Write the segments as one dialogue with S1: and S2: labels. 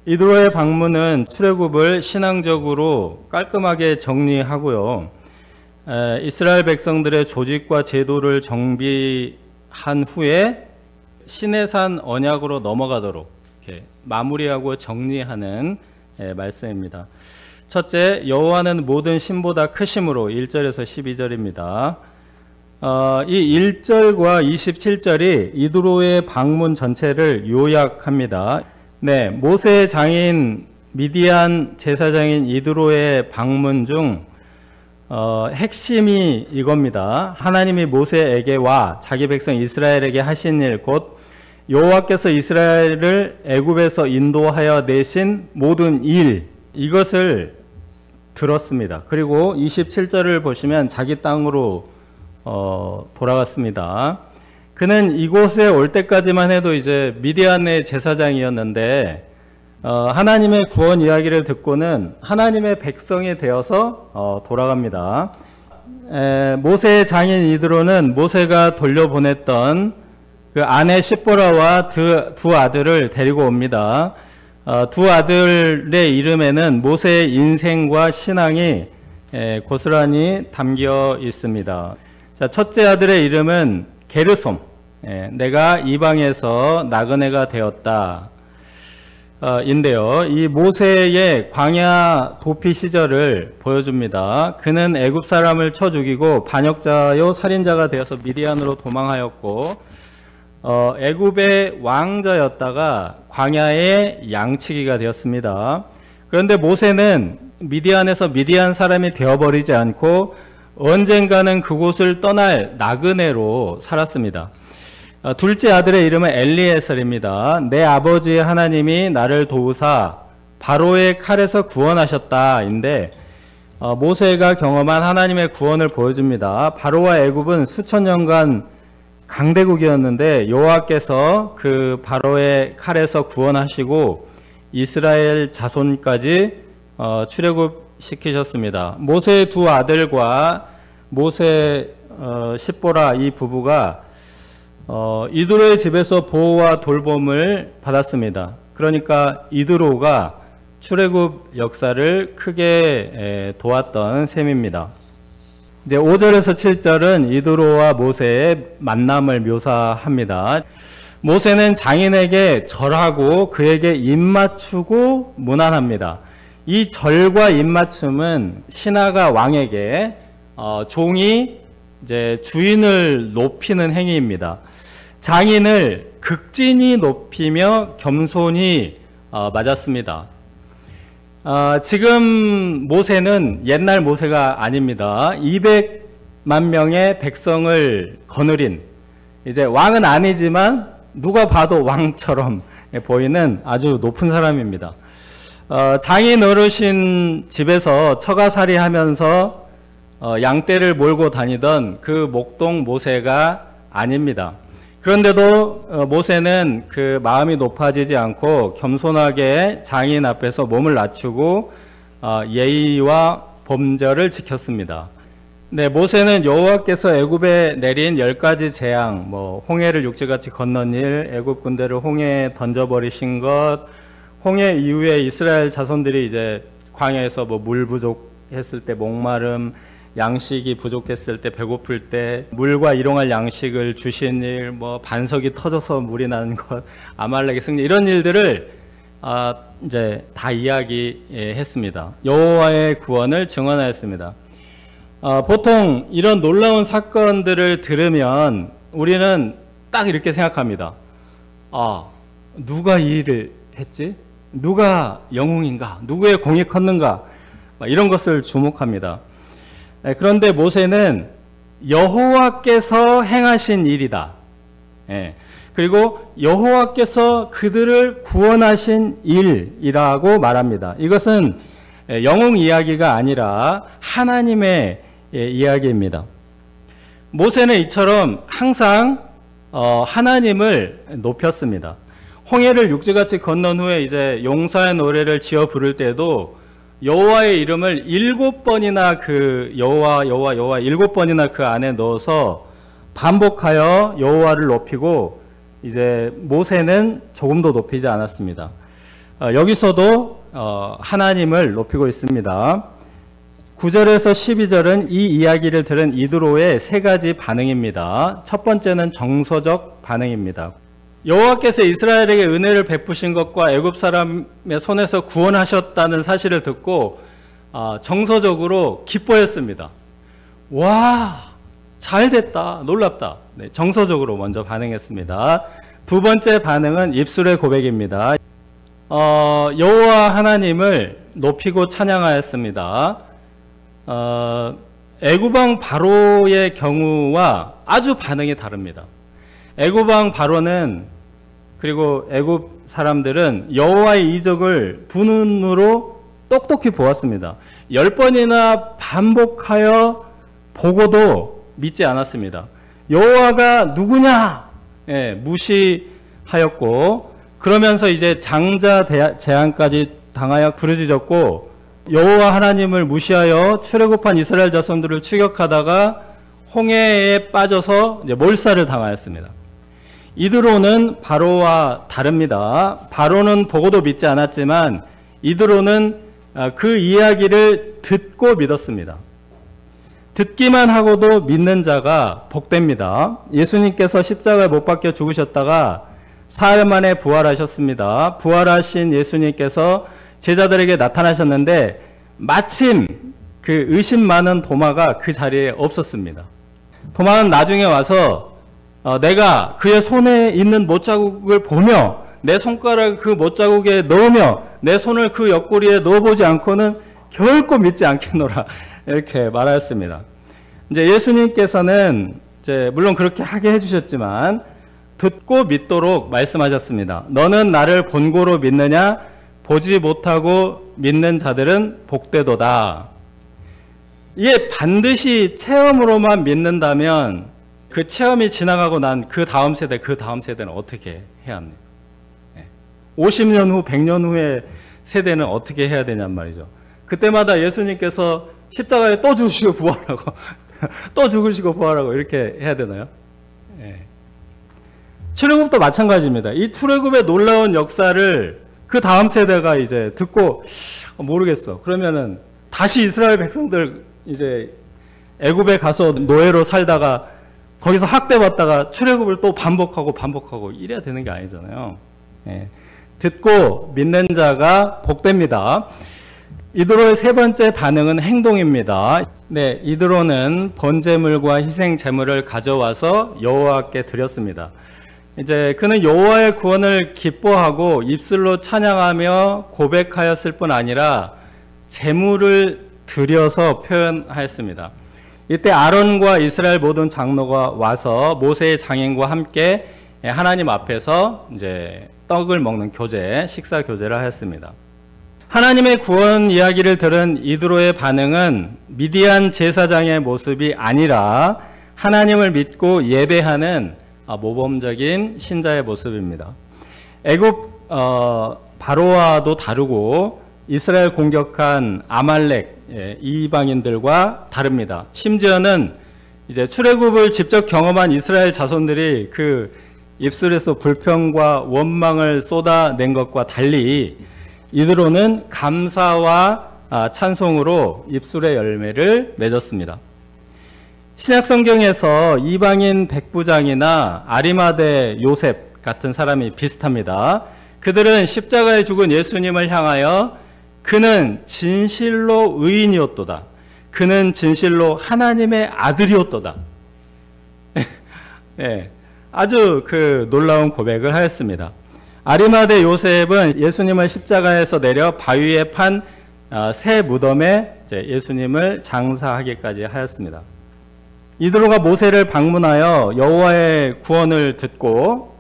S1: 이드로의 방문은 출애굽을 신앙적으로 깔끔하게 정리하고요. 이스라엘 백성들의 조직과 제도를 정비한 후에 시내산 언약으로 넘어가도록 이렇게 마무리하고 정리하는 말씀입니다. 첫째, 여호와는 모든 신보다 크심으로 1절에서 12절입니다. 이 1절과 27절이 이드로의 방문 전체를 요약합니다. 네, 모세의 장인 미디안 제사장인 이드로의 방문 중 핵심이 이겁니다. 하나님이 모세에게와 자기 백성 이스라엘에게 하신 일, 곧 여호와께서 이스라엘을 애굽에서 인도하여 내신 모든 일, 이것을 들었습니다. 그리고 27절을 보시면 자기 땅으로 돌아갔습니다. 그는 이곳에 올 때까지만 해도 이제 미디안의 제사장이었는데 하나님의 구원 이야기를 듣고는 하나님의 백성이 되어서 돌아갑니다. 모세의 장인 이드로는 모세가 돌려보냈던 그 아내 시보라와 두 아들을 데리고 옵니다. 두 아들의 이름에는 모세의 인생과 신앙이 고스란히 담겨 있습니다. 자, 첫째 아들의 이름은 게르솜. 내가 이방에서 나그네가 되었다. 인데요. 이 모세의 광야 도피 시절을 보여줍니다. 그는 애굽 사람을 쳐 죽이고 반역자요 살인자가 되어서 미디안으로 도망하였고 애굽의 왕자였다가 광야의 양치기가 되었습니다. 그런데 모세는 미디안에서 미디안 사람이 되어버리지 않고 언젠가는 그곳을 떠날 나그네로 살았습니다. 둘째 아들의 이름은 엘리에셀입니다. 내 아버지의 하나님이 나를 도우사 바로의 칼에서 구원하셨다인데 모세가 경험한 하나님의 구원을 보여줍니다. 바로와 애굽은 수천 년간 강대국이었는데 여호와께서 그 바로의 칼에서 구원하시고 이스라엘 자손까지 출애굽시키셨습니다. 모세의 두 아들과 모세 십보라 이 부부가 이드로의 집에서 보호와 돌봄을 받았습니다. 그러니까 이드로가 출애굽 역사를 크게 도왔던 셈입니다. 이제 5절에서 7절은 이드로와 모세의 만남을 묘사합니다. 모세는 장인에게 절하고 그에게 입맞추고 문안합니다. 이 절과 입맞춤은 신하가 왕에게 종이 이제 주인을 높이는 행위입니다. 장인을 극진히 높이며 겸손히 맞았습니다. 지금 모세는 옛날 모세가 아닙니다. 200만 명의 백성을 거느린 이제 왕은 아니지만 누가 봐도 왕처럼 보이는 아주 높은 사람입니다. 장인 어르신 집에서 처가살이 하면서 양떼를 몰고 다니던 그 목동 모세가 아닙니다. 그런데도 모세는 그 마음이 높아지지 않고 겸손하게 장인 앞에서 몸을 낮추고 예의와 범절을 지켰습니다. 네, 모세는 여호와께서 애굽에 내린 10가지 재앙, 홍해를 육지같이 건넌 일, 애굽 군대를 홍해에 던져버리신 것, 홍해 이후에 이스라엘 자손들이 이제 광야에서 물 부족했을 때 목마름, 양식이 부족했을 때 배고플 때 물과 일용할 양식을 주신 일, 반석이 터져서 물이 나는 것, 아말렉의 승리, 이런 일들을 이제 다 이야기했습니다. 여호와의 구원을 증언하였습니다. 보통 이런 놀라운 사건들을 들으면 우리는 딱 이렇게 생각합니다. 누가 이 일을 했지? 누가 영웅인가? 누구의 공이 컸는가? 이런 것을 주목합니다. 그런데 모세는 여호와께서 행하신 일이다. 그리고 여호와께서 그들을 구원하신 일이라고 말합니다. 이것은 영웅 이야기가 아니라 하나님의 이야기입니다. 모세는 이처럼 항상 하나님을 높였습니다. 홍해를 육지같이 건넌 후에 이제 용사의 노래를 지어 부를 때도 여호와의 이름을 7번이나 그 여호와 7번이나 그 안에 넣어서 반복하여 여호와를 높이고 이제 모세는 조금도 높이지 않았습니다. 여기서도 하나님을 높이고 있습니다. 9절에서 12절은 이 이야기를 들은 이드로의 세 가지 반응입니다. 첫 번째는 정서적 반응입니다. 여호와께서 이스라엘에게 은혜를 베푸신 것과 애굽 사람의 손에서 구원하셨다는 사실을 듣고 정서적으로 기뻐했습니다. 와, 잘됐다, 놀랍다. 네, 정서적으로 먼저 반응했습니다. 두 번째 반응은 입술의 고백입니다. 여호와 하나님을 높이고 찬양하였습니다. 애굽왕 바로의 경우와 아주 반응이 다릅니다. 애굽왕 바로는, 그리고 애굽 사람들은 여호와의 이적을 두 눈으로 똑똑히 보았습니다. 10번이나 반복하여 보고도 믿지 않았습니다. 여호와가 누구냐? 무시하였고, 그러면서 이제 장자 재앙까지 당하여 부르짖었고, 여호와 하나님을 무시하여 출애굽한 이스라엘 자손들을 추격하다가 홍해에 빠져서 이제 몰살을 당하였습니다. 이드로는 바로와 다릅니다. 바로는 보고도 믿지 않았지만 이드로는 그 이야기를 듣고 믿었습니다. 듣기만 하고도 믿는 자가 복됩니다. 예수님께서 십자가에 못 박혀 죽으셨다가 사흘 만에 부활하셨습니다. 부활하신 예수님께서 제자들에게 나타나셨는데 마침 그 의심 많은 도마가 그 자리에 없었습니다. 도마는 나중에 와서 내가 그의 손에 있는 못자국을 보며 내 손가락을 그 못자국에 넣으며 내 손을 그 옆구리에 넣어보지 않고는 결코 믿지 않겠노라, 이렇게 말하였습니다. 이제 예수님께서는 이제 물론 그렇게 하게 해주셨지만 듣고 믿도록 말씀하셨습니다. 너는 나를 본고로 믿느냐? 보지 못하고 믿는 자들은 복되도다. 이게 반드시 체험으로만 믿는다면 그 체험이 지나가고 난 그 다음 세대는 어떻게 해야 합니까? 50년 후, 100년 후의 세대는 어떻게 해야 되냔 말이죠. 그때마다 예수님께서 십자가에 또 죽으시고 부활하고 또 죽으시고 부활하고 이렇게 해야 되나요? 출애굽도 마찬가지입니다. 이 출애굽의 놀라운 역사를 그 다음 세대가 이제 듣고 모르겠어. 그러면은 다시 이스라엘 백성들 이제 애굽에 가서 노예로 살다가 거기서 학대받다가 출애굽을 또 반복하고 이래야 되는 게 아니잖아요. 듣고 믿는 자가 복됩니다. 이드로의 세 번째 반응은 행동입니다. 이드로는 번제물과 희생 제물을 가져와서 여호와께 드렸습니다. 이제 그는 여호와의 구원을 기뻐하고 입술로 찬양하며 고백하였을 뿐 아니라 제물을 드려서 표현하였습니다. 이때 아론과 이스라엘 모든 장로가 와서 모세의 장인과 함께 하나님 앞에서 이제 떡을 먹는 교제, 식사 교제를 하였습니다. 하나님의 구원 이야기를 들은 이드로의 반응은 미디안 제사장의 모습이 아니라 하나님을 믿고 예배하는 모범적인 신자의 모습입니다. 애굽 바로와도 다르고 이스라엘 공격한 아말렉 이방인들과 다릅니다. 심지어는 이제 출애굽을 직접 경험한 이스라엘 자손들이 그 입술에서 불평과 원망을 쏟아낸 것과 달리 이드로는 감사와 찬송으로 입술의 열매를 맺었습니다. 신약 성경에서 이방인 백부장이나 아리마대 요셉 같은 사람이 비슷합니다. 그들은 십자가에 죽은 예수님을 향하여 그는 진실로 의인이었도다. 그는 진실로 하나님의 아들이었도다. 아주 그 놀라운 고백을 하였습니다. 아리마대 요셉은 예수님을 십자가에서 내려 바위에 판 새 무덤에 예수님을 장사하기까지 하였습니다. 이드로가 모세를 방문하여 여호와의 구원을 듣고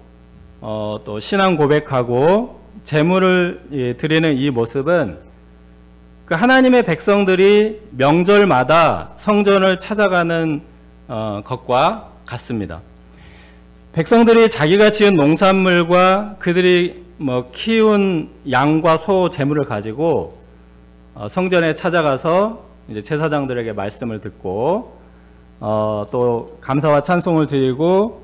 S1: 또 신앙 고백하고 제물을 드리는 이 모습은 그 하나님의 백성들이 명절마다 성전을 찾아가는 것과 같습니다. 백성들이 자기가 지은 농산물과 그들이 키운 양과 소 제물을 가지고 성전에 찾아가서 이제 제사장들에게 말씀을 듣고 또 감사와 찬송을 드리고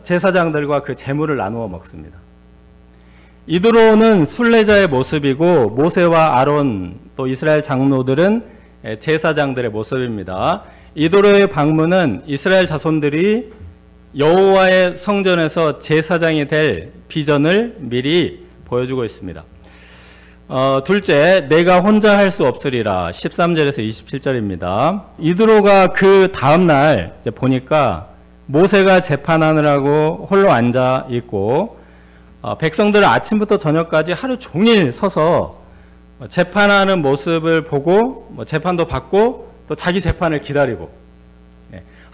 S1: 제사장들과 그 제물을 나누어 먹습니다. 이드로는 순례자의 모습이고 모세와 아론 또 이스라엘 장로들은 제사장들의 모습입니다. 이드로의 방문은 이스라엘 자손들이 여호와의 성전에서 제사장이 될 비전을 미리 보여주고 있습니다. 둘째, 내가 혼자 할 수 없으리라 13절에서 27절입니다. 이드로가 그 다음날 보니까 모세가 재판하느라고 홀로 앉아 있고 백성들은 아침부터 저녁까지 하루 종일 서서 재판하는 모습을 보고 재판도 받고 또 자기 재판을 기다리고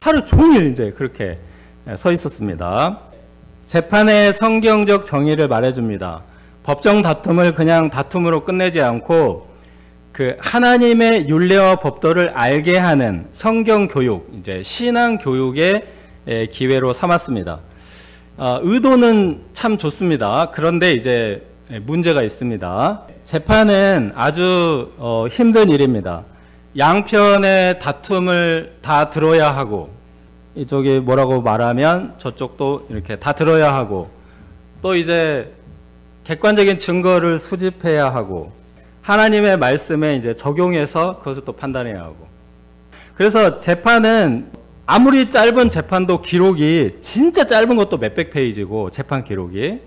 S1: 하루 종일 이제 그렇게 서 있었습니다. 재판의 성경적 정의를 말해줍니다. 법정 다툼을 그냥 다툼으로 끝내지 않고 그 하나님의 율례와 법도를 알게 하는 성경 교육, 이제 신앙 교육의 기회로 삼았습니다. 의도는 참 좋습니다. 그런데 이제 문제가 있습니다. 재판은 아주 힘든 일입니다. 양편의 다툼을 다 들어야 하고 이쪽이 뭐라고 말하면 저쪽도 이렇게 다 들어야 하고 또 이제 객관적인 증거를 수집해야 하고 하나님의 말씀에 이제 적용해서 그것을 또 판단해야 하고 그래서 재판은 아무리 짧은 재판도 기록이 진짜 짧은 것도 몇백 페이지고 재판 기록이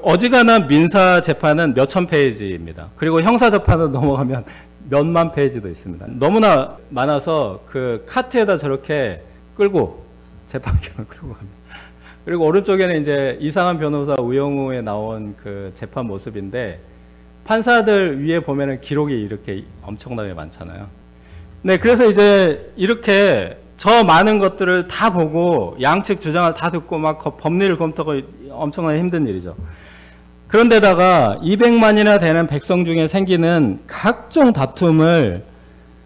S1: 어지간한 민사 재판은 몇천 페이지입니다. 그리고 형사 재판은 넘어가면 몇만 페이지도 있습니다. 너무나 많아서 그 카트에다 저렇게 끌고 재판 기록을 끌고 갑니다. 그리고 오른쪽에는 이제 이상한 변호사 우영우에 나온 그 재판 모습인데 판사들 위에 보면은 기록이 이렇게 엄청나게 많잖아요. 네, 그래서 이제 이렇게 저 많은 것들을 다 보고 양측 주장을 다 듣고 막 법리를 검토하고 엄청나게 힘든 일이죠. 그런데다가 200만이나 되는 백성 중에 생기는 각종 다툼을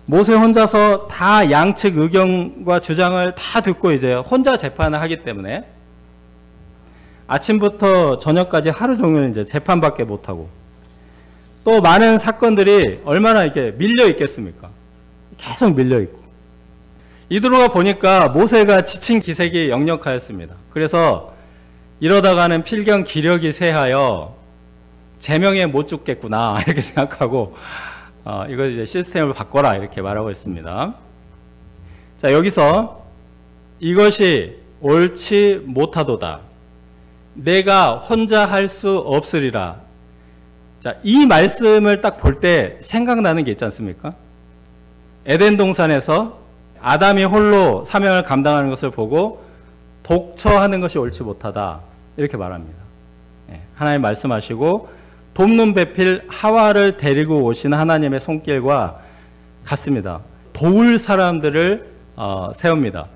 S1: 모세 혼자서 다 양측 의견과 주장을 다 듣고 이제 혼자 재판을 하기 때문에 아침부터 저녁까지 하루 종일 이제 재판밖에 못하고 또 많은 사건들이 얼마나 이렇게 밀려 있겠습니까? 계속 밀려 있고 이드로가 보니까 모세가 지친 기색이 역력하였습니다. 그래서 이러다가는 필경 기력이 쇠하여 제명에 못 죽겠구나 이렇게 생각하고 이거 이제 시스템을 바꿔라 이렇게 말하고 있습니다. 자, 여기서 이것이 옳지 못하도다. 내가 혼자 할 수 없으리라. 자, 이 말씀을 딱 볼 때 생각나는 게 있지 않습니까? 에덴 동산에서 아담이 홀로 사명을 감당하는 것을 보고 독처하는 것이 옳지 못하다 이렇게 말합니다. 하나님 말씀하시고 돕는 배필 하와를 데리고 오신 하나님의 손길과 같습니다. 도울 사람들을 세웁니다.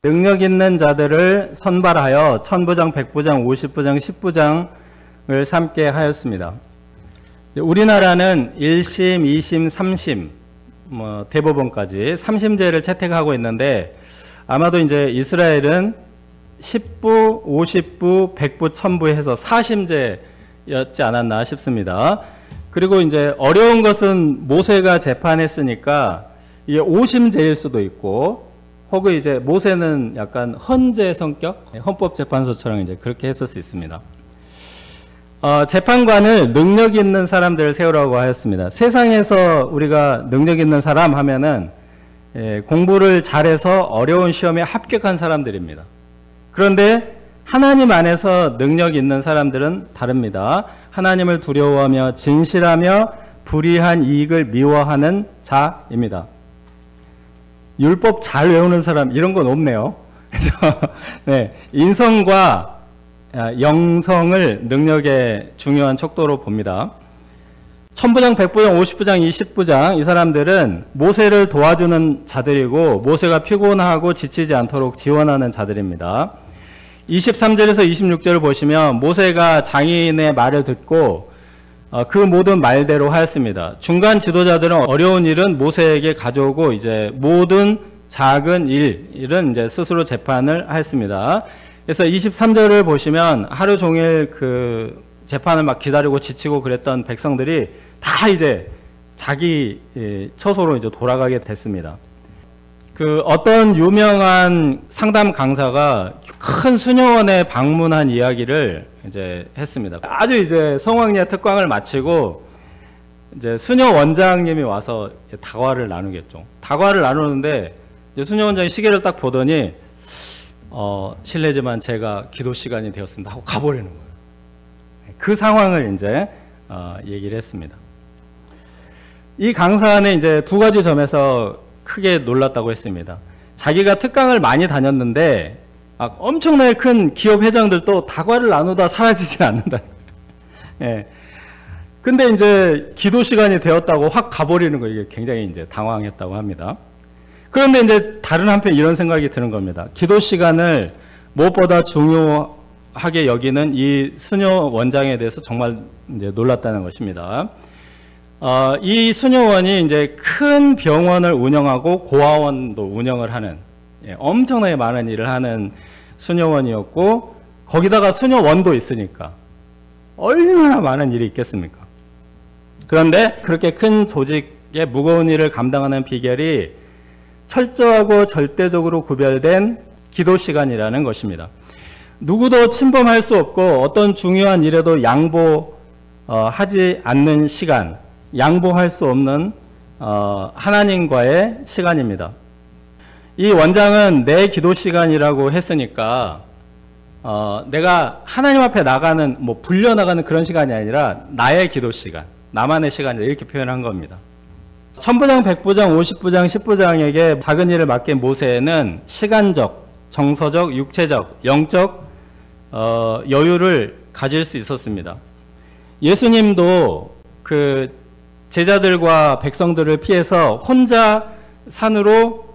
S1: 능력 있는 자들을 선발하여 천부장, 백부장, 50부장, 10부장을 삼게 하였습니다. 우리나라는 1심, 2심, 3심 대법원까지 3심제를 채택하고 있는데 아마도 이제 이스라엘은 10부, 50부, 100부, 1000부 해서 4심제였지 않았나 싶습니다. 그리고 이제 어려운 것은 모세가 재판했으니까 이게 5심제일 수도 있고 혹은 이제 모세는 약간 헌재 성격, 헌법재판소처럼 이제 그렇게 했을 수 있습니다. 재판관을 능력 있는 사람들을 세우라고 하였습니다. 세상에서 우리가 능력 있는 사람 하면은 공부를 잘해서 어려운 시험에 합격한 사람들입니다. 그런데 하나님 안에서 능력 있는 사람들은 다릅니다. 하나님을 두려워하며 진실하며 불의한 이익을 미워하는 자입니다. 율법 잘 외우는 사람 이런 건 없네요. 그래서 네, 인성과 영성을 능력의 중요한 척도로 봅니다. 천부장, 백부장, 50부장, 20부장 이 사람들은 모세를 도와주는 자들이고 모세가 피곤하고 지치지 않도록 지원하는 자들입니다. 23절에서 26절을 보시면 모세가 장인의 말을 듣고 그 모든 말대로 하였습니다. 중간 지도자들은 어려운 일은 모세에게 가져오고 이제 모든 작은 일은 이제 스스로 재판을 하였습니다. 그래서 23절을 보시면 하루 종일 그 재판을 막 기다리고 지치고 그랬던 백성들이 다 이제 자기 처소로 이제 돌아가게 됐습니다. 그 어떤 유명한 상담 강사가 큰 수녀원에 방문한 이야기를 이제 했습니다. 아주 이제 성황리에 특강을 마치고 이제 수녀 원장님이 와서 다과를 나누겠죠. 다과를 나누는데 이제 수녀 원장이 시계를 딱 보더니 실례지만 제가 기도 시간이 되었습니다 하고 가버리는 거예요. 그 상황을 이제 얘기를 했습니다. 이 강사는 이제 두 가지 점에서 크게 놀랐다고 했습니다. 자기가 특강을 많이 다녔는데 엄청나게 큰 기업 회장들도 다과를 나누다 사라지지 않는다. 예. 근데 이제 기도 시간이 되었다고 확 가버리는 거, 이게 굉장히 이제 당황했다고 합니다. 그런데 이제 다른 한편 이런 생각이 드는 겁니다. 기도 시간을 무엇보다 중요하게 여기는 이 수녀 원장에 대해서 정말 이제 놀랐다는 것입니다. 이 수녀원이 이제 큰 병원을 운영하고 고아원도 운영을 하는, 엄청나게 많은 일을 하는 수녀원이었고, 거기다가 수녀원도 있으니까 얼마나 많은 일이 있겠습니까? 그런데 그렇게 큰 조직의 무거운 일을 감당하는 비결이 철저하고 절대적으로 구별된 기도 시간이라는 것입니다. 누구도 침범할 수 없고 어떤 중요한 일에도 양보하지 않는 시간, 양보할 수 없는 하나님과의 시간입니다. 이 원장은 내 기도 시간이라고 했으니까 내가 하나님 앞에 나가는, 뭐 불려나가는 그런 시간이 아니라 나의 기도 시간, 나만의 시간이다, 이렇게 표현한 겁니다. 천부장, 백부장, 50부장, 10부장에게 작은 일을 맡긴 모세는 시간적, 정서적, 육체적, 영적 여유를 가질 수 있었습니다. 예수님도 그 제자들과 백성들을 피해서 혼자 산으로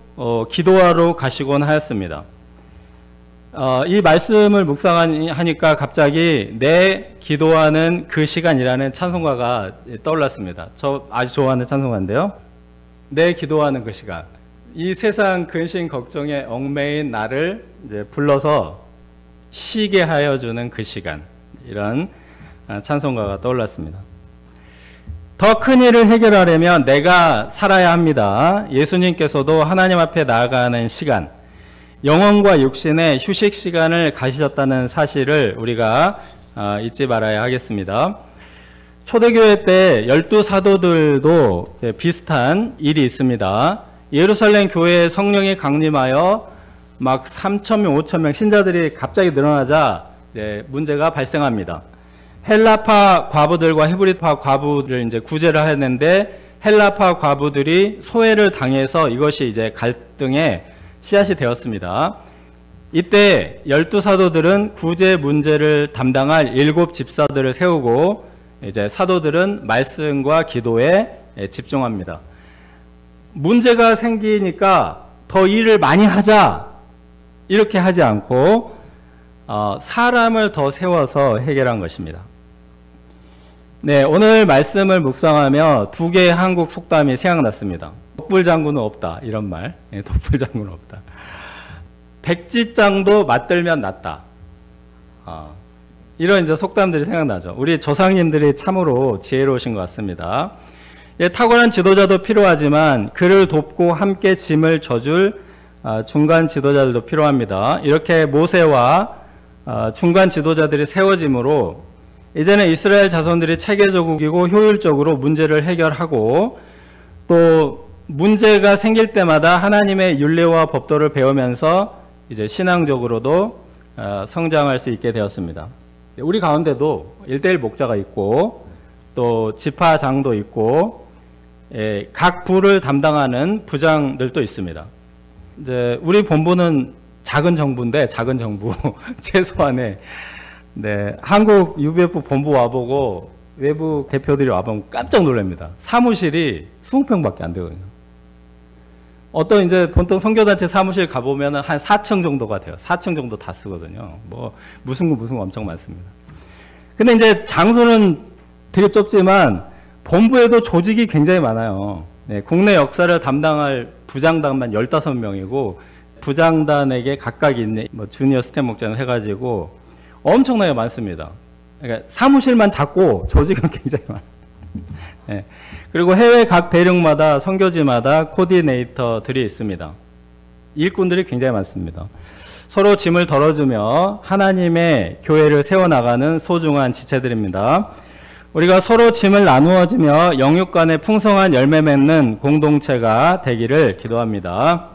S1: 기도하러 가시곤 하였습니다. 이 말씀을 묵상하니까 갑자기 내 기도하는 그 시간이라는 찬송가가 떠올랐습니다. 저 아주 좋아하는 찬송가인데요. 내 기도하는 그 시간. 이 세상 근심 걱정에 얽매인 나를 이제 불러서 쉬게 하여 주는 그 시간. 이런 찬송가가 떠올랐습니다. 더 큰 일을 해결하려면 내가 살아야 합니다. 예수님께서도 하나님 앞에 나아가는 시간, 영혼과 육신의 휴식 시간을 가지셨다는 사실을 우리가 잊지 말아야 하겠습니다. 초대교회 때 12사도들도 비슷한 일이 있습니다. 예루살렘 교회에 성령이 강림하여 막 3,000명, 5,000명 신자들이 갑자기 늘어나자 문제가 발생합니다. 헬라파 과부들과 히브리파 과부를 이제 구제를 했는데 헬라파 과부들이 소외를 당해서 이것이 이제 갈등의 씨앗이 되었습니다. 이때 12사도들은 구제 문제를 담당할 7 집사들을 세우고 이제 사도들은 말씀과 기도에 집중합니다. 문제가 생기니까 더 일을 많이 하자 이렇게 하지 않고 사람을 더 세워서 해결한 것입니다. 네, 오늘 말씀을 묵상하며 두 개의 한국 속담이 생각났습니다. 독불장군은 없다, 이런 말. 네, 독불장군은 없다. 백지장도 맞들면 낫다. 이런 이제 속담들이 생각나죠. 우리 조상님들이 참으로 지혜로우신 것 같습니다. 예, 탁월한 지도자도 필요하지만 그를 돕고 함께 짐을 져줄 중간 지도자들도 필요합니다. 이렇게 모세와 중간 지도자들이 세워짐으로 이제는 이스라엘 자손들이 체계적이고 효율적으로 문제를 해결하고 또 문제가 생길 때마다 하나님의 율례와 법도를 배우면서 이제 신앙적으로도 성장할 수 있게 되었습니다. 우리 가운데도 1:1 목자가 있고 또 지파장도 있고 각 부를 담당하는 부장들도 있습니다. 이제 우리 본부는 작은 정부인데 작은 정부 최소한에 한국 UBF 본부 와보고 외부 대표들이 와보면 깜짝 놀랍니다. 사무실이 20평밖에 안 되거든요. 어떤 이제 보통 선교단체 사무실 가보면 한 4층 정도가 돼요. 4층 정도 다 쓰거든요. 뭐 무슨 거 엄청 많습니다. 근데 이제 장소는 되게 좁지만 본부에도 조직이 굉장히 많아요. 국내 역사를 담당할 부장단만 15명이고 부장단에게 각각 있는 뭐 주니어 스텝 목자는 해가지고 엄청나게 많습니다. 그러니까 사무실만 작고 조직은 굉장히 많아요. 그리고 해외 각 대륙마다 선교지마다 코디네이터들이 있습니다. 일꾼들이 굉장히 많습니다. 서로 짐을 덜어주며 하나님의 교회를 세워나가는 소중한 지체들입니다. 우리가 서로 짐을 나누어지며 영육 간의 풍성한 열매 맺는 공동체가 되기를 기도합니다.